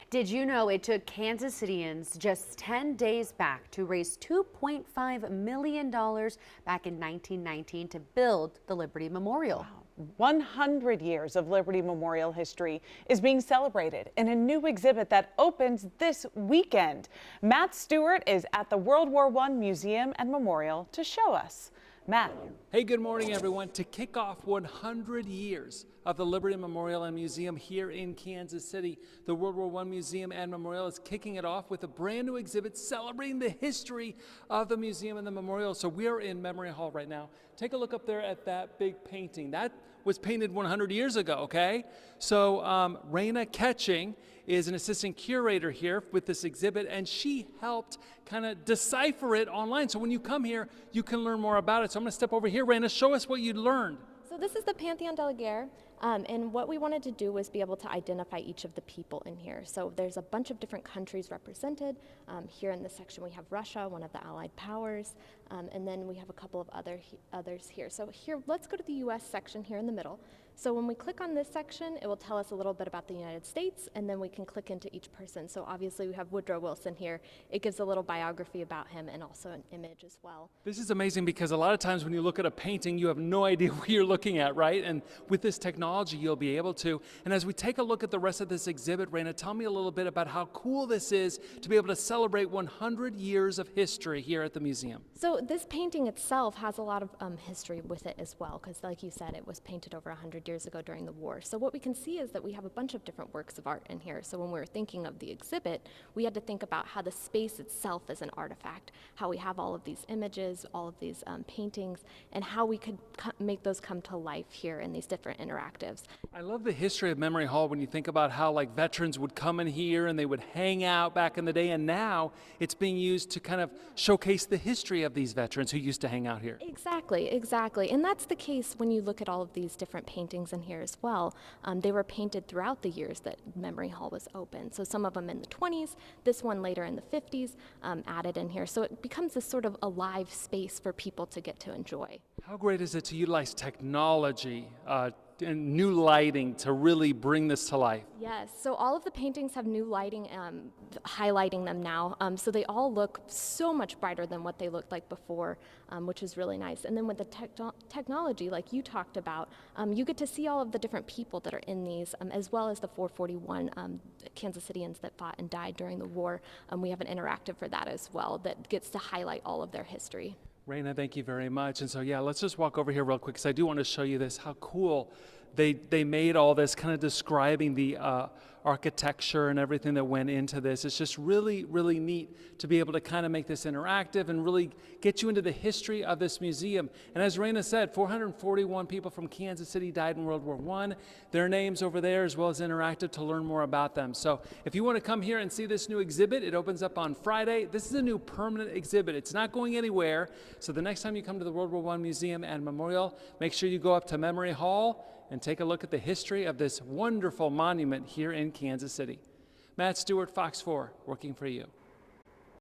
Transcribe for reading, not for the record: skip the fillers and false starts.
Did you know it took Kansas Cityans just 10 days back to raise $2.5 million back in 1919 to build the Liberty Memorial? Wow. 100 years of Liberty Memorial history is being celebrated in a new exhibit that opens this weekend. Matt Stewart is at the World War I Museum and Memorial to show us. Matt. Hey, good morning, everyone. To kick off 100 years of the Liberty Memorial and Museum here in Kansas City, the World War I Museum and Memorial is kicking it off with a brand new exhibit celebrating the history of the museum and the memorial. So we are in Memory Hall right now. Take a look up there at that big painting. That was painted 100 years ago, okay? So Raina Ketching is an assistant curator here with this exhibit, and she helped kind of decipher it online. So when you come here, you can learn more about it. So I'm going to step over here. Raina, show us what you learned. So this is the Pantheon de la Guerre, and what we wanted to do was be able to identify each of the people in here. So there's a bunch of different countries represented. Here in this section we have Russia, one of the Allied powers, and then we have a couple of others here. So here, let's go to the US section here in the middle. So when we click on this section, it will tell us a little bit about the United States, and then we can click into each person. So obviously we have Woodrow Wilson here. It gives a little biography about him and also an image as well. This is amazing because a lot of times when you look at a painting, you have no idea what you're looking at, right? And with this technology, you'll be able to. And as we take a look at the rest of this exhibit, Raina, tell me a little bit about how cool this is to be able to celebrate 100 years of history here at the museum. So this painting itself has a lot of history with it as well, because like you said, it was painted over 100 years ago during the war. So what we can see is that we have a bunch of different works of art in here. So when we were thinking of the exhibit, we had to think about how the space itself is an artifact, how we have all of these images, all of these paintings, and how we could make those come to life here in these different interactives. I love the history of Memory Hall when you think about how like veterans would come in here and they would hang out back in the day, and now it's being used to kind of showcase the history of these veterans who used to hang out here. Exactly. And that's the case when you look at all of these different paintings in here as well. They were painted throughout the years that Memory Hall was open. So some of them in the 20s, this one later in the 50s, added in here. So it becomes this sort of alive space for people to get to enjoy. How great is it to utilize technology and new lighting to really bring this to life? Yes, so all of the paintings have new lighting highlighting them now, so they all look so much brighter than what they looked like before, which is really nice. And then with the technology, like you talked about, you get to see all of the different people that are in these, as well as the 441 Kansas Cityans that fought and died during the war. We have an interactive for that as well that gets to highlight all of their history. Raina, thank you very much. And so, yeah, let's just walk over here real quick because I do want to show you this, how cool they made all this, kind of describing the architecture and everything that went into this. It's just really, really neat to be able to kind of make this interactive and really get you into the history of this museum. And as Raina said, 441 people from Kansas City died in World War I. Their names over there, as well as interactive to learn more about them. So if you want to come here and see this new exhibit, it opens up on Friday. This is a new permanent exhibit. It's not going anywhere. So the next time you come to the World War I Museum and Memorial, make sure you go up to Memory Hall and take a look at the history of this wonderful monument here in Kansas City. Matt Stewart, Fox 4, working for you.